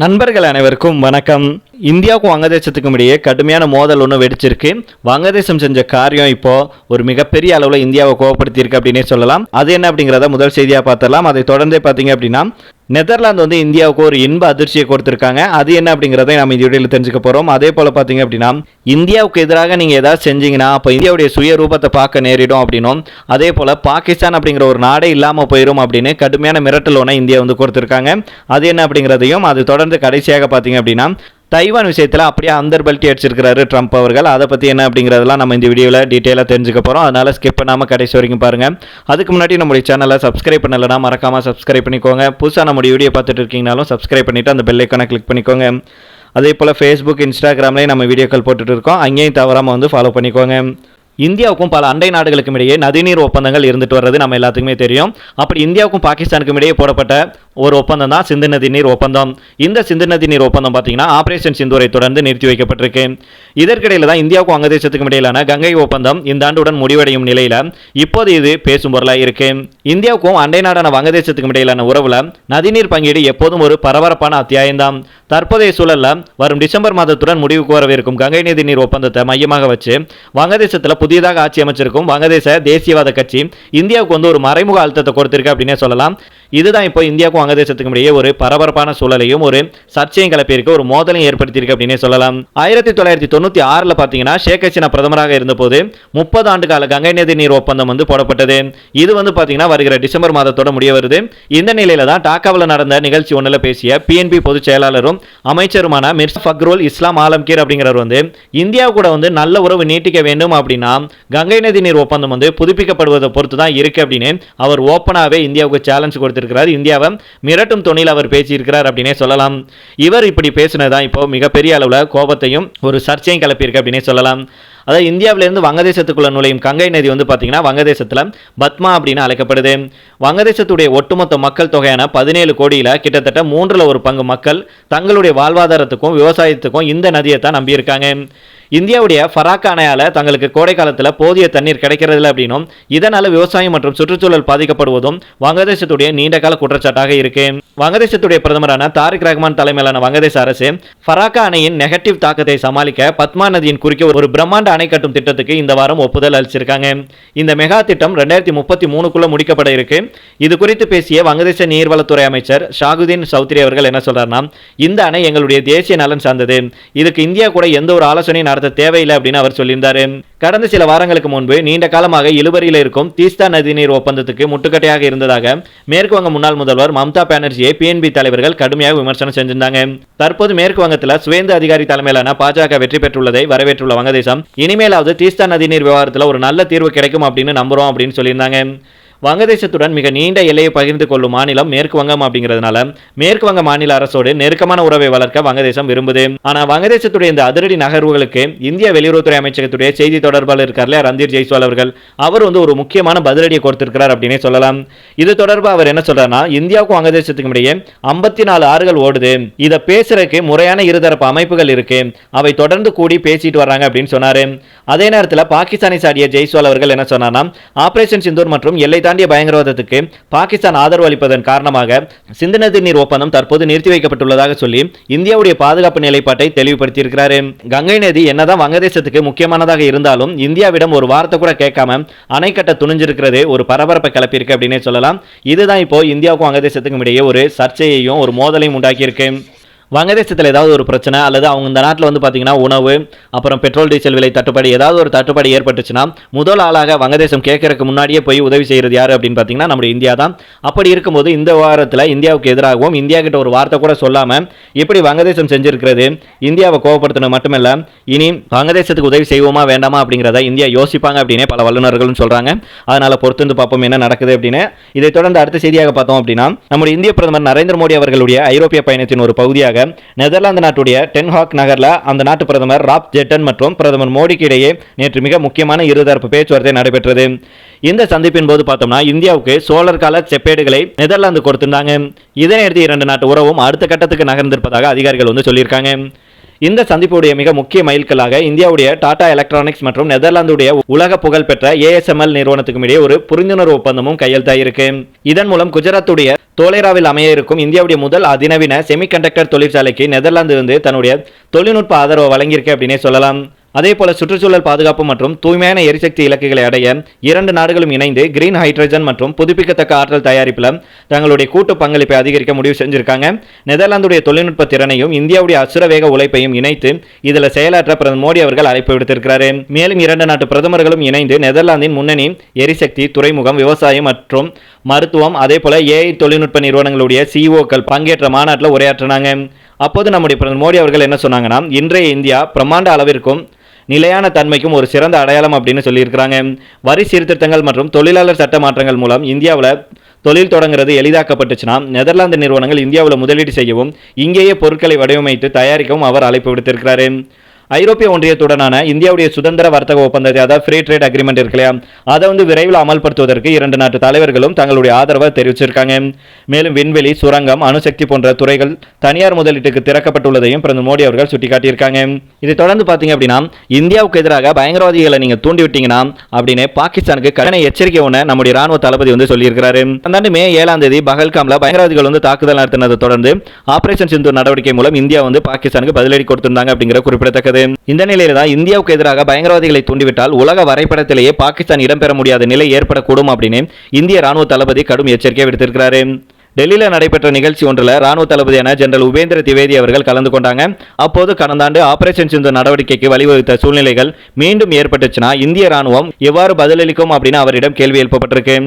நண்பர்கள் அனைவருக்கும் வணக்கம். இந்தியாவுக்கும் வங்கதேசத்துக்கும் இடையே கடுமையான மோதல் ஒன்று வெடிச்சிருக்கு. வங்கதேசம் செஞ்ச காரியம் இப்போ ஒரு மிகப்பெரிய அளவில் இந்தியாவை கோவப்படுத்தியிருக்கு அப்படின்னே சொல்லலாம். அது என்ன அப்படிங்கிறத முதல் செய்தியாக பார்த்துடலாம். அதை தொடர்ந்து பார்த்தீங்க அப்படின்னா நெதர்லாந்து வந்து இந்தியாவுக்கு ஒரு இன்ப அதிர்ச்சியை கொடுத்துருக்காங்க. அது என்ன அப்படிங்கிறத நம்ம இந்த வீடியோவில் தெரிஞ்சுக்க போகிறோம். அதே போல் பார்த்தீங்க அப்படின்னா இந்தியாவுக்கு எதிராக நீங்கள் ஏதாவது செஞ்சீங்கன்னா அப்போ இந்தியாவுடைய சுய ரூபத்தை பார்க்க நேரிடும் அப்படின்னும், அதே போல் பாகிஸ்தான் அப்படிங்கிற ஒரு நாடே இல்லாமல் போயிடும் அப்படின்னு கடுமையான மிரட்டல் ஒன்று இந்தியா வந்து கொடுத்துருக்காங்க. அது என்ன அப்படிங்கிறதையும் அது தொடர்ந்து கடைசியாக பார்த்தீங்க அப்படின்னா தைவான் விஷயத்தில் அப்படியே அந்தர்பல்ட்டி அடிச்சிருக்கிறாரு ட்ரம்ப் அவர்கள். அதை பற்றி என்ன அப்படிங்கிறதெல்லாம் நம்ம இந்த வீடியோவில் டீட்டெயிலாக தெரிஞ்சுக்க போகிறோம். அதனால் ஸ்கிப் பண்ணாமல் கடைசி வரைக்கும் பாருங்கள். அதுக்கு முன்னாடி நம்முடைய சேனலை சப்ஸ்கிரைப் பண்ணலைன்னா மறக்காமல் சப்ஸ்கிரைப் பண்ணிக்கோங்க. புதுசாக நம்முடைய வீடியோ பார்த்துட்டு இருக்கீங்கனாலும் சப்ஸ்கிரைப் பண்ணிவிட்டு அந்த பெல் ஐக்கானை கிளிக் பண்ணிக்கோங்க. அதே போல் ஃபேஸ்புக், இன்ஸ்டாகிராம்லேயும் நம்ம வீடியோக்கள் போட்டுட்டு இருக்கோம். அங்கேயும் தவறாமல் வந்து ஃபாலோ பண்ணிக்கோங்க. இந்தியாவுக்கும் பல அண்டை நாடுகளுக்கும் இடையே நதிநீர் ஒப்பந்தங்கள் இருந்துட்டு வர்றது நம்ம எல்லாத்துக்குமே தெரியும். அப்படி இந்தியாவுக்கும் பாகிஸ்தானுக்கும் இடையே போடப்பட்ட ஒரு ஒப்பந்தம் தான் சிந்து நதி நீர் ஒப்பந்தம். இந்த சிந்து நதி நீர் ஒப்பந்தம் பார்த்தீங்கன்னா ஆபரேஷன் சிந்தூரை தொடர்ந்து நிறுத்தி வைக்கப்பட்டிருக்கு. இதற்கிடையில் தான் இந்தியாவுக்கும் வங்கதேசத்துக்கும் இடையிலான கங்கை ஒப்பந்தம் இந்த ஆண்டுடன் முடிவடையும் நிலையில் இப்போது இது பேசும் பொருளாக இருக்கு. இந்தியாவுக்கும் அண்டை நாடான வங்கதேசத்துக்கும் இடையிலான உறவுல நதிநீர் பங்கீடு எப்போதும் ஒரு பரபரப்பான அத்தியாயம்தான். தற்போதைய சூழலில் வரும் டிசம்பர் மாதத்துடன் முடிவுக்கு வரவிருக்கும் கங்கை நதி நீர் ஒப்பந்தத்தை மையமாக வச்சு வங்கதேசத்தில் புதியதாக ஆட்சி அமைச்சிருக்கும் வங்கதேச தேசியவாத கட்சி இந்தியாவுக்கு வந்து ஒரு மறைமுக அழுத்தத்தை கொடுத்திருக்கு அப்படின்னே சொல்லலாம். இதுதான் இப்போ இந்தியாவுக்கும் வங்கதேசத்துக்கும் இடையே ஒரு பரபரப்பான சூழலையும் ஒரு சர்ச்சையும் கிளப்பியிருக்கு, ஒரு மோதலையும் ஏற்படுத்தியிருக்கு அப்படின்னே சொல்லலாம். 1996 பார்த்தீங்கன்னா ஷேக் ஹசீனா பிரதமராக இருந்தபோது 30 ஆண்டு கால கங்கை நதி நீர் ஒப்பந்தம் வந்து போடப்பட்டது. இது வந்து பார்த்தீங்கன்னா வருகிற டிசம்பர் மாதத்தோட முடிய வருது. இந்த நிலையில தான் டாக்காவில் நடந்த நிகழ்ச்சி ஒன்றில் பேசிய பிஎன்பி பொதுச் செயலாளரும் அமைச்சருமான மிர்சா ஃபக்ருல் இஸ்லாம் ஆலம்கீர் அப்படிங்கிறவர் வந்து இந்தியா கூட வந்து நல்ல உறவு நீட்டிக்க வேண்டும் அப்படின்னா கங்கை நதி நீர் ஒப்பந்தம் வந்து புதுப்பிக்கப்படுவதை பொறுத்து தான் இருக்கு அப்படின்னு அவர் ஓப்பனாகவே இந்தியாவுக்கு சேலஞ்ச் கொடுத்திருக்கிறார். இந்தியாவை மிரட்டும் தொனியில் அவர் பேசியிருக்கிறார் அப்படின்னே சொல்லலாம். இவர் இப்படி பேசினதான் இப்போ மிகப்பெரிய அளவில் கோபத்தையும் ஒரு சர்ச்சையும் கிளப்பியிருக்கு அப்படின்னே சொல்லலாம். அதாவது இந்தியாவிலிருந்து வங்கதேசத்துக்குள்ள நுழையும் கங்கை நதி வந்து பார்த்தீங்கன்னா வங்கதேசத்தில் பத்மா அப்படின்னு அழைக்கப்படுது. வங்கதேசத்துடைய ஒட்டுமொத்த மக்கள் தொகையான 17 கோடியில் கிட்டத்தட்ட 1/3 மக்கள் தங்களுடைய வாழ்வாதாரத்துக்கும் விவசாயத்துக்கும் இந்த நதியை தான் நம்பியிருக்காங்க. இந்தியாவுடைய ஃபராக்கா அணையால் தங்களுக்கு கோடை காலத்தில் போதிய தண்ணீர் கிடைக்கிறதில்ல அப்படின்னும், இதனால் விவசாயம் மற்றும் சுற்றுச்சூழல் பாதிக்கப்படுவதும் வங்கதேசத்துடைய நீண்டகால குற்றச்சாட்டாக இருக்கு. வங்கதேசத்துடைய பிரதமரான தாரிக் ரஹ்மான் தலைமையிலான வங்கதேச அரசு ஃபராக்கா அணையின் நெகட்டிவ் தாக்கத்தை சமாளிக்க பத்மா நதியின் குறுக்கே ஒரு பிரம்மாண்ட அணை கட்டும் திட்டத்துக்கு இந்த வாரம் ஒப்புதல் அளிச்சிருக்காங்க. இந்த மெகா திட்டம் 2033 முடிக்கப்பட இருக்கு. இது குறித்து பேசிய வங்கதேச நீர்வளத்துறை அமைச்சர் ஷாகுதீன் சௌத்ரி அவர்கள் என்ன சொல்றாருன்னா, இந்த அணை எங்களுடைய தேசிய நலன் சார்ந்தது, இதுக்கு இந்தியா கூட எந்த ஒரு ஆலோசனையும் நடத்த தேவையில்லை அப்படின்னு அவர் சொல்லியிருந்தாரு. கடந்த சில வாரங்களுக்கு முன்பு நீண்ட காலமாக இழுபறியில் இருக்கும் தீஸ்தா நதிநீர் ஒப்பந்தத்துக்கு முட்டுக்கட்டையாக இருந்ததாக மேற்கு வங்க முன்னாள் முதல்வர் மம்தா பானர்ஜியை பிஎன்பி தலைவர்கள் கடுமையாக விமர்சனம் செஞ்சிருந்தாங்க. தற்போது மேற்கு வங்கத்தில் சுவேந்து அதிகாரி தலைமையிலான பாஜக வெற்றி பெற்றுள்ளதை வரவேற்றுள்ள வங்கதேசம் இனிமேலாவது தீஸ்தா நதிநீர் விவகாரத்தில் ஒரு நல்ல தீர்வு கிடைக்கும் அப்படின்னு நம்புறோம் அப்படின்னு சொல்லியிருந்தாங்க. வங்கதேசத்துடன் மிக நீண்ட எல்லையை பகிர்ந்து கொள்ளும் மாநிலம் மேற்கு வங்கம் அப்படிங்கிறதுனால மேற்கு வங்க மாநில அரசோடு நெருக்கமான உறவை வளர்க்க வங்கதேசம் விரும்புது. ஆனால் வங்கதேசத்துடைய இந்த அதிரடி நகர்வுகளுக்கு இந்திய வெளியுறவுத்துறை அமைச்சகத்துடைய செய்தி தொடர்பாளர் இருக்கார்ல ரந்தீர் ஜெய்ஸ்வால் அவர்கள், அவர் வந்து ஒரு முக்கியமான பதிலடியை கொடுத்திருக்கிறார் அப்படின்னே சொல்லலாம். இது தொடர்பாக அவர் என்ன சொல்றாருன்னா, இந்தியாவுக்கும் வங்கதேசத்துக்கும் இடையே 54 ஆறுகள் ஓடுது, இதை பேசுறதுக்கு முறையான இருதரப்பு அமைப்புகள் இருக்கு, அவை தொடர்ந்து கூடி பேசிட்டு வர்றாங்க அப்படின்னு சொன்னாரு. அதே நேரத்தில் பாகிஸ்தானை சாடிய ஜெய்ஸ்வால் அவர்கள் என்ன சொன்னார்னா, ஆபரேஷன் சிந்தூர் மற்றும் எல்லை தாண்டிய பயங்கரவாதத்துக்கு பாகிஸ்தான் ஆதரவு அளிப்பதன் காரணமாக சிந்து நதி நீர் ஒப்பந்தம் தற்போது நிறுத்தி வைக்கப்பட்டுள்ளதாக சொல்லி இந்தியாவுடைய பாதுகாப்பு நிலைப்பாட்டை தெளிவுபடுத்தியிருக்கிறார். கங்கை நதி என்னதான் வங்கதேசத்துக்கு முக்கியமானதாக இருந்தாலும் இந்தியாவிடம் ஒரு வார்த்தை கூட கேட்காம அணை கட்ட துணிஞ்சிருக்கிறது ஒரு பரபரப்பை கிளப்பியிருக்கு அப்படின்னே சொல்லலாம். இதுதான் இப்போ இந்தியாவுக்கும் வங்கதேசத்துக்கும் இடையே ஒரு சர்ச்சையையும் ஒரு மோதலையும் உண்டாக்கியிருக்கு. வங்கதேசத்தில் ஏதாவது ஒரு பிரச்சனை அல்லது அவங்க இந்த நாட்டில் வந்து பார்த்தீங்கன்னா உணவு அப்புறம் பெட்ரோல் டீசல் விலை தட்டுப்பாடு ஏதாவது ஒரு தட்டுப்பாடு ஏற்பட்டுச்சுன்னா முதல் ஆளாக வங்கதேசம் கேட்கறதுக்கு முன்னாடியே போய் உதவி செய்கிறது யார் அப்படின்னு பார்த்தீங்கன்னா நம்முடைய இந்தியா தான். அப்படி இருக்கும்போது இந்த வாரத்தில் இந்தியாவுக்கு எதிராகவும் இந்தியா கிட்ட ஒரு வார்த்தை கூட சொல்லாமல் இப்படி வங்கதேசம் செஞ்சிருக்கிறது இந்தியாவை கோவப்படுத்தினது மட்டுமல்ல, இனி வங்கதேசத்துக்கு உதவி செய்வோமா வேண்டாமா அப்படிங்கிறத இந்தியா யோசிப்பாங்க அப்படின்னு பல வல்லுநர்களும் சொல்கிறாங்க. அதனால் பொறுத்து பார்ப்போம் என்ன நடக்குது அப்படின்னு. இதை தொடர்ந்து அடுத்த செய்தியாக பார்த்தோம் அப்படின்னா நம்முடைய இந்திய பிரதமர் நரேந்திர மோடி அவர்களுடைய ஐரோப்பிய பயணத்தின் ஒரு பகுதியாக நெதர்லாந்து நாட்டுடைய டென் ஹாக் நகர்ல அந்த நாட்டு பிரதமர் ராப் ஜெட்டன் மற்றும் பிரதமர் மோடிக்கு இடையே நேற்று மிக முக்கியமான இருதரப்பு பேச்சுவார்த்தை நடைபெற்றது. இந்த சந்திப்பின் போது பார்த்தோம்னா இந்தியாவுக்கு சோழர் கால செப்பேடுகளை நெதர்லாந்து கொடுத்திருந்தாங்க. இதனையடுத்து 2 நாட்டு உறவும் அடுத்த கட்டத்துக்கு நகர்ந்திருப்பதாக அதிகாரிகள் வந்து சொல்லியிருக்காங்க. இந்த சந்திப்புடைய மிக முக்கிய மைல்கல்லாக இந்தியாவுடைய டாடா எலக்ட்ரானிக்ஸ் மற்றும் நெதர்லாந்துடைய உலக புகழ்பெற்ற ASML நிறுவனத்துக்கும் இடையே ஒரு புரிந்துணர்வு ஒப்பந்தமும் கையெழுத்தாயிருக்கு. இதன் மூலம் குஜராத்துடைய தோலேராவில் அமைய இருக்கும் இந்தியாவுடைய முதல் அதிநவீன செமிகண்டக்டர் தொழிற்சாலைக்கு நெதர்லாந்து வந்து தன்னுடைய தொழில்நுட்ப ஆதரவை வழங்கியிருக்கு அப்படின்னே சொல்லலாம். அதேபோல சுற்றுச்சூழல் பாதுகாப்பு மற்றும் தூய்மையான எரிசக்தி இலக்குகளை அடைய இரண்டு நாடுகளும் இணைந்து கிரீன் ஹைட்ரஜன் மற்றும் புதுப்பிக்கத்தக்க ஆற்றல் தயாரிப்பில் தங்களுடைய கூட்டு பங்களிப்பை அதிகரிக்க முடிவு செஞ்சிருக்காங்க. நெதர்லாந்துடைய தொழில்நுட்ப திறனையும் இந்தியாவுடைய அசுரவேக உழைப்பையும் இணைத்து இதில் செயலாற்ற பிரதமர் மோடி அவர்கள் அழைப்பு விடுத்திருக்கிறார். மேலும் இரண்டு நாட்டு பிரதமர்களும் இணைந்து நெதர்லாந்தின் முன்னணி எரிசக்தி, துறைமுகம், விவசாயம் மற்றும் மருத்துவம், அதேபோல AI தொழில்நுட்ப நிறுவனங்களுடைய CEOக்கள் பங்கேற்ற மாநாட்டில் உரையாற்றினாங்க. அப்போது நம்முடைய பிரதமர் மோடி அவர்கள் என்ன சொன்னாங்கன்னா, இன்றைய இந்தியா பிரம்மாண்ட அளவிற்கும் நிலையான தன்மைக்கும் ஒரு சிறந்த அடையாளம் அப்படின்னு சொல்லியிருக்கிறாங்க. வரி சீர்திருத்தங்கள் மற்றும் தொழிலாளர் சட்ட மாற்றங்கள் மூலம் இந்தியாவில் தொழில் தொடங்குறது எளிதாக்கப்பட்டுச்சுன்னா நெதர்லாந்து நிறுவனங்கள் இந்தியாவில் முதலீடு செய்யவும் இங்கேயே பொருட்களை வடிவமைத்து தயாரிக்கவும் அவர் அழைப்பு விடுத்திருக்கிறார். ஐரோப்பிய ஒன்றியத்துடனான இந்தியாவுடைய சுதந்திர வர்த்தக ஒப்பந்தத்தை, அதாவது ஃப்ரீ ட்ரேட் அக்ரிமெண்ட் இருக்கு இல்லையா, அதை வந்து விரைவில் அமல்படுத்துவதற்கு இரண்டு நாட்டு தலைவர்களும் தங்களுடைய ஆதரவை தெரிவிச்சிருக்காங்க. மேலும் விண்வெளி, சுரங்கம், அணுசக்தி போன்ற துறைகள் தனியார் முதலீட்டுக்கு திறக்கப்பட்டுள்ளதையும் பிரதமர் மோடி அவர்கள் சுட்டிக்காட்டியிருக்காங்க. இதை தொடர்ந்து பார்த்தீங்க அப்படின்னா, இந்தியாவுக்கு எதிராக பயங்கரவாதிகளை நீங்க தூண்டி விட்டீங்கன்னா அப்படின்னு பாகிஸ்தானுக்கு கடுமையான எச்சரிக்கை ஒன்று நம்முடைய ராணுவ தளபதி வந்து சொல்லியிருக்கிறாரு. அந்த மே 7ஆம் தேதி பஹல்காம்ல பயங்கரவாதிகள் வந்து தாக்குதல் நடத்தினதை தொடர்ந்து ஆபரேஷன் சிந்தூர் நடவடிக்கை மூலம் இந்தியா வந்து பாகிஸ்தானுக்கு பதிலடி கொடுத்திருந்தாங்க அப்படிங்கிற குறிப்பிடத்தக்கது. இந்த நிலையில தான் இந்தியாவுக்கு எதிராக பயங்கரவாதிகளை தூண்டிவிட்டால் உலக வரைபடத்திலேயே பாகிஸ்தான் இடம்பெற முடியாத நிலை ஏற்படக்கூடும் அப்படின்னு இந்திய ராணுவ தளபதி கடும் எச்சரிக்கை விடுத்திருக்கிறாரு. டெல்லியில் நடைபெற்ற நிகழ்ச்சி ஒன்றில் ராணுவ தளபதியான ஜெனரல் உபேந்திர திவேதி அவர்கள் கலந்து கொண்டாங்க. அப்போது கடந்த ஆண்டு ஆபரேஷன் சிந்தூர் நடவடிக்கைக்கு வழிவகுத்த சூழ்நிலைகள் மீண்டும் ஏற்பட்டுச்சுன்னா இந்திய ராணுவம் எவ்வாறு பதிலளிக்கும் அப்படின்னு அவரிடம் கேள்வி எழுப்பப்பட்டிருக்கு.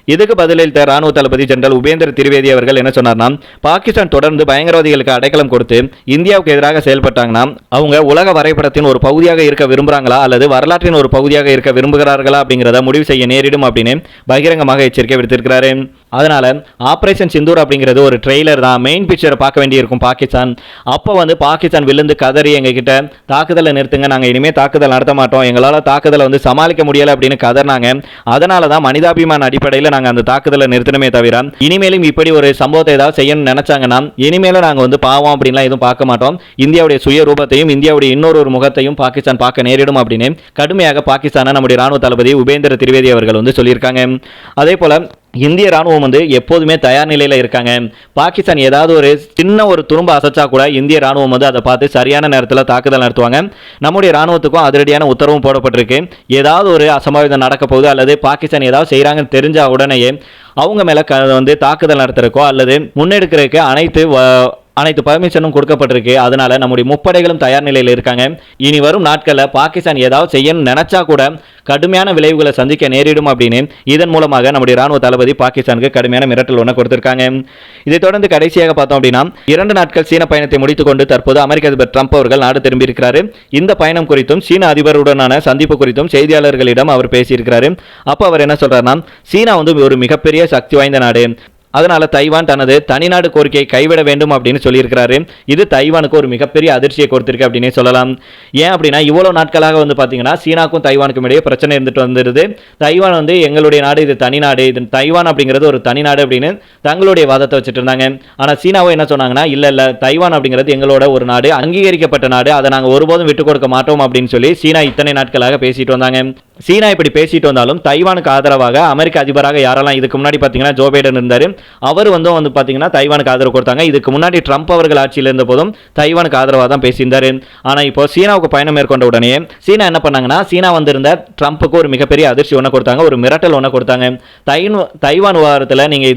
இதுக்கு பதிலளித்த ராணுவ தளபதி ஜெனரல் உபேந்திர திரிவேதி அவர்கள் என்ன சொன்னார்னா, பாகிஸ்தான் தொடர்ந்து பயங்கரவாதிகளுக்கு அடைக்கலம் கொடுத்து இந்தியாவுக்கு எதிராக செயல்பட்டாங்கன்னா அவங்க உலக வரைபடத்தின் ஒரு பகுதியாக இருக்க விரும்புகிறாங்களா அல்லது வரலாற்றின் ஒரு பகுதியாக இருக்க விரும்புகிறார்களா அப்படிங்கிறத முடிவு செய்ய நேரிடும் அப்படின்னு பகிரங்கமாக எச்சரிக்கை விடுத்திருக்கிறாரு. அதனால ஆபரேஷன் சிந்தூர் அப்படிங்கிறது ஒரு ட்ரெய்லர் தான், மெயின் பிக்சரை பார்க்க வேண்டியிருக்கும் பாகிஸ்தான். அப்போ வந்து பாகிஸ்தான் விழுந்து கதறி எங்ககிட்ட தாக்குதலை நிறுத்துங்க, நாங்கள் இனிமேல் தாக்குதல் நடத்த மாட்டோம், எங்களால் தாக்குதலை வந்து சமாளிக்க முடியலை அப்படின்னு கதறினாங்க. அதனால தான் மனிதாபிமான அடிப்படையில் நாங்கள் அந்த தாக்குதலை நிறுத்தணுமே தவிர இனிமேலும் இப்படி ஒரு சம்பவத்தை ஏதாவது செய்யணும்னு நினைச்சாங்கன்னா இனிமேலும் நாங்கள் வந்து பாவம் அப்படின்லாம் எதுவும் பார்க்க மாட்டோம், இந்தியாவுடைய சுய ரூபத்தையும் இந்தியாவுடைய இன்னொரு முகத்தையும் பாகிஸ்தான் பார்க்க நேரிடும் அப்படின்னு கடுமையாக பாகிஸ்தானை நம்முடைய ராணுவ தளபதி உபேந்திர திரிவேதி அவர்கள் வந்து சொல்லியிருக்காங்க. அதே போல இந்திய ராணுவம் வந்து எப்போதுமே தயார் நிலையில் இருக்காங்க. பாகிஸ்தான் ஏதாவது ஒரு சின்ன ஒரு துரும்ப அசைச்சா கூட இந்திய ராணுவம் வந்து அதை பார்த்து சரியான நேரத்தில் தாக்குதல் நடத்துவாங்க. நம்முடைய ராணுவத்துக்கும் அதிரடியான உத்தரவும் போடப்பட்டிருக்கு. ஏதாவது ஒரு அசம்பாவிதம் நடக்க போகுது அல்லது பாகிஸ்தான் ஏதாவது செய்கிறாங்கன்னு தெரிஞ்ச உடனேயே அவங்க மேலே வந்து தாக்குதல் நடத்துறக்கோ அல்லது முன்னெடுக்கிறதுக்கு அனைத்து பர்மிஷனும் கொடுக்கப்பட்டிருக்கு. அதனால நம்முடைய முப்படைகளும் தயார் நிலையில் இருக்காங்க. இனி வரும் நாட்களில் பாகிஸ்தான் ஏதாவது செய்யணும்னு நினைச்சா கூட கடுமையான விளைவுகளை சந்திக்க நேரிடும் அப்படின்னு இதன் மூலமாக நம்முடைய ராணுவ தளபதி பாகிஸ்தானுக்கு கடுமையான மிரட்டல் ஒன்று கொடுத்திருக்காங்க. இதை தொடர்ந்து கடைசியாக பார்த்தோம் அப்படின்னா 2 நாட்கள் சீன பயணத்தை முடித்துக்கொண்டு தற்போது அமெரிக்க அதிபர் ட்ரம்ப் அவர்கள் நாடு திரும்பியிருக்கிறாரு. இந்த பயணம் குறித்தும் சீன அதிபருடனான சந்திப்பு குறித்தும் செய்தியாளர்களிடம் அவர் பேசியிருக்கிறாரு. அப்போ அவர் என்ன சொல்றாருன்னா, சீனா வந்து ஒரு மிகப்பெரிய சக்தி வாய்ந்த நாடு, அதனால தைவான் தனது தனிநாடு கோரிக்கையை கைவிட வேண்டும் அப்படின்னு சொல்லியிருக்கிறாரு. இது தைவானுக்கு ஒரு மிகப்பெரிய அதிர்ச்சியை கொடுத்திருக்கு அப்படின்னே சொல்லலாம். ஏன் அப்படின்னா இவ்வளோ நாட்களாக வந்து பார்த்தீங்கன்னா சீனாக்கும் தைவானுக்கும் இடையே பிரச்சனை இருந்துட்டு வந்துடுது. தைவான் வந்து எங்களுடைய நாடு, இது தனிநாடு, இது தைவான் அப்படிங்கிறது ஒரு தனிநாடு அப்படின்னு தங்களுடைய வாதத்தை வச்சுட்டு இருந்தாங்க. ஆனால் சீனாவும் என்ன சொன்னாங்கன்னா, இல்லை தைவான் அப்படிங்கிறது எங்களோட ஒரு நாடு, அங்கீகரிக்கப்பட்ட நாடு, அதை நாங்கள் ஒருபோதும் விட்டுக் கொடுக்க மாட்டோம் அப்படின்னு சொல்லி சீனா இத்தனை நாட்களாக பேசிட்டு வந்தாங்க. சீனா இப்படி பேசிட்டு வந்தாலும் தைவானுக்கு ஆதரவாக அமெரிக்க அதிபராக யாரெல்லாம் இதுக்கு முன்னாடி பார்த்தீங்கன்னா ஜோ பைடன் இருந்தார், அவர் வந்து பார்த்தீங்கன்னா தைவானுக்கு ஆதரவு கொடுத்தாங்க. இதுக்கு முன்னாடி ட்ரம்ப் அவர்கள் ஆட்சியில் இருந்த போதும் தைவானுக்கு ஆதரவாக தான் பேசியிருந்தார். ஆனால் இப்போ சீனாவுக்கு பயணம் மேற்கொண்ட உடனே சீனா என்ன பண்ணாங்கன்னா, சீனா வந்திருந்த ட்ரம்ப்புக்கு ஒரு மிகப்பெரிய அதிர்ச்சி ஒன்று கொடுத்தாங்க, ஒரு மிரட்டல் ஒன்று கொடுத்தாங்க. தைவான் விவகாரத்தில் நீங்கள்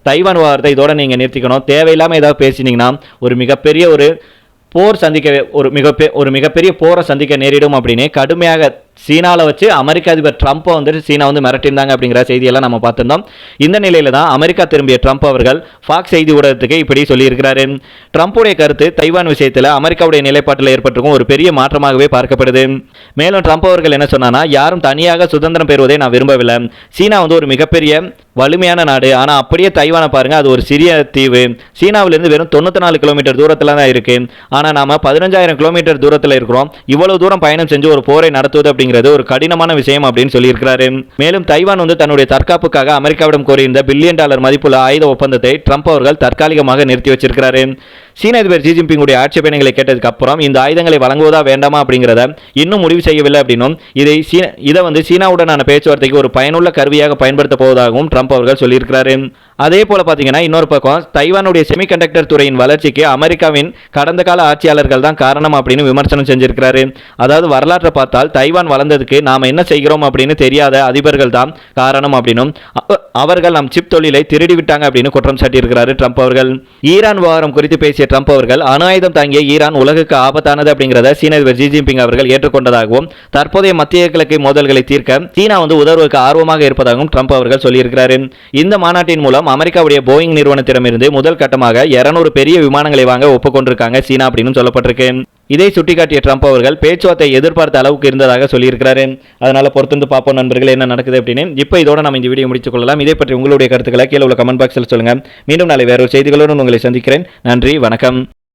தைவான் விவகாரத்தை இதோட நீங்கள் நிறுத்திக்கணும், தேவையில்லாமல் ஏதாவது பேசினீங்கன்னா ஒரு மிகப்பெரிய ஒரு மிகப்பெரிய போரை சந்திக்க நேரிடும் அப்படின்னு கடுமையாக சீனாவில் வச்சு அமெரிக்க அதிபர் ட்ரம்ப்பை வந்துட்டு சீனா வந்து மிரட்டியிருந்தாங்க அப்படிங்கிற செய்தியெல்லாம் நம்ம பார்த்துருந்தோம். இந்த நிலையில தான் அமெரிக்கா திரும்பிய ட்ரம்ப் அவர்கள் ஃபாக்ஸ் செய்தி ஊடகத்துக்கு இப்படி சொல்லியிருக்கிறாரு. ட்ரம்ப்புடைய கருத்து தைவான் விஷயத்தில் அமெரிக்காவுடைய நிலைப்பாட்டில் ஏற்பட்டிருக்கும் ஒரு பெரிய மாற்றமாகவே பார்க்கப்படுது. மேலும் ட்ரம்ப் அவர்கள் என்ன சொன்னான்னா, யாரும் தனியாக சுதந்திரம் பெறுவதை நான் விரும்பவில்லை, சீனா வந்து ஒரு மிகப்பெரிய வலிமையான நாடு, ஆனால் அப்படியே தைவானை பாருங்கள், அது ஒரு சிறிய தீவு, சீனாவிலிருந்து வெறும் 94 கிலோமீட்டர் தூரத்தில் தான் இருக்குது, ஆனால் நாம் 15,000 கிலோமீட்டர் தூரத்தில் இருக்கிறோம், இவ்வளவு தூரம் பயணம் செஞ்சு ஒரு போரை நடத்துவது அப்படிங்கிறது ஒரு கடினமான விஷயம் அப்படின்னு சொல்லியிருக்கிறாரு. மேலும் தைவான் தன்னுடைய தற்காப்புக்காக அமெரிக்காவிடம் கோரியிருந்த $1 பில்லியன் மதிப்புள்ள ஆயுத ஒப்பந்தத்தை ட்ரம்ப் அவர்கள் தற்காலிகமாக நிறுத்தி வச்சிருக்கிறாரு. சீன அதிபர் ஜி ஜின்பிங்குடைய ஆட்சேபனைகளை கேட்டதுக்கு அப்புறம் இந்த ஆயுதங்களை வழங்குவதா வேண்டாமா அப்படிங்கிறத இன்னும் முடிவு செய்யவில்லை அப்படின்னும் இதை சீனாவுடனான பேச்சுவார்த்தைக்கு ஒரு பயனுள்ள கருவியாக பயன்படுத்த போவதாகவும் ட்ரம்ப் அவர்கள் சொல்லியிருக்கிறாரு. அதே போல பார்த்தீங்கன்னா இன்னொரு பக்கம் தைவானுடைய செமிகண்டக்டர் துறையின் வளர்ச்சிக்கு அமெரிக்காவின் கடந்த கால ஆட்சியாளர்கள் தான் காரணம் அப்படின்னு விமர்சனம் செஞ்சிருக்கிறாரு. அதாவது வரலாற்றை பார்த்தால் தைவான் வளர்ந்ததுக்கு நாம் என்ன செய்கிறோம் அப்படின்னு தெரியாத அதிபர்கள் தான் காரணம் அப்படின்னும் அவர்கள் நம் சிப் தொழிலை திருடி விட்டாங்க அப்படின்னு குற்றம் சாட்டியிருக்கிறாரு ட்ரம்ப் அவர்கள். ஈரான் விவகாரம் குறித்து பேசிய ட்ரம்ப் அவர்கள் அணு ஆயுதம் தாங்கிய ஈரான் உலகுக்கு ஆபத்தானது அப்படிங்கிறத சீன அதிபர் ஜி ஜின்பிங் அவர்கள் ஏற்றுக்கொண்டதாகவும் தற்போதைய மத்திய கிழக்கு மோதல்களை தீர்க்க சீனா உதவுவதற்கு ஆர்வமாக இருப்பதாகவும் ட்ரம்ப் அவர்கள் சொல்லியிருக்கிறார். இந்த மாநாட்டின் மூலம் அமெரிக்காவுடைய போயிங் நிறுவனத்திடமிருந்து முதல் கட்டமாக 200 பெரிய விமானங்களை வாங்க ஒப்புக்கொண்டிருக்காங்க சீனா அப்படின்னு சொல்லப்பட்டிருக்கு. இதை சுட்டிக்காட்டிய ட்ரம்ப் அவர்கள் பேச்சுவார்த்தை எதிர்பார்த்த அளவுக்கு இருந்ததாக சொல்லியிருக்கிறாரு. அதனால பொறுத்து பார்ப்போம் நண்பர்கள் என்ன நடக்குது அப்படின்னு. இப்போ இதோட நம்ம இந்த வீடியோ முடித்துக் கொள்ளலாம். இதை பற்றி உங்களுடைய கருத்துக்களை கீழே உள்ள கமெண்ட் பாக்ஸில் சொல்லுங்க. மீண்டும் நாளை வேறொரு செய்திகளுடன் உங்களை சந்திக்கிறேன். நன்றி, வணக்கம்.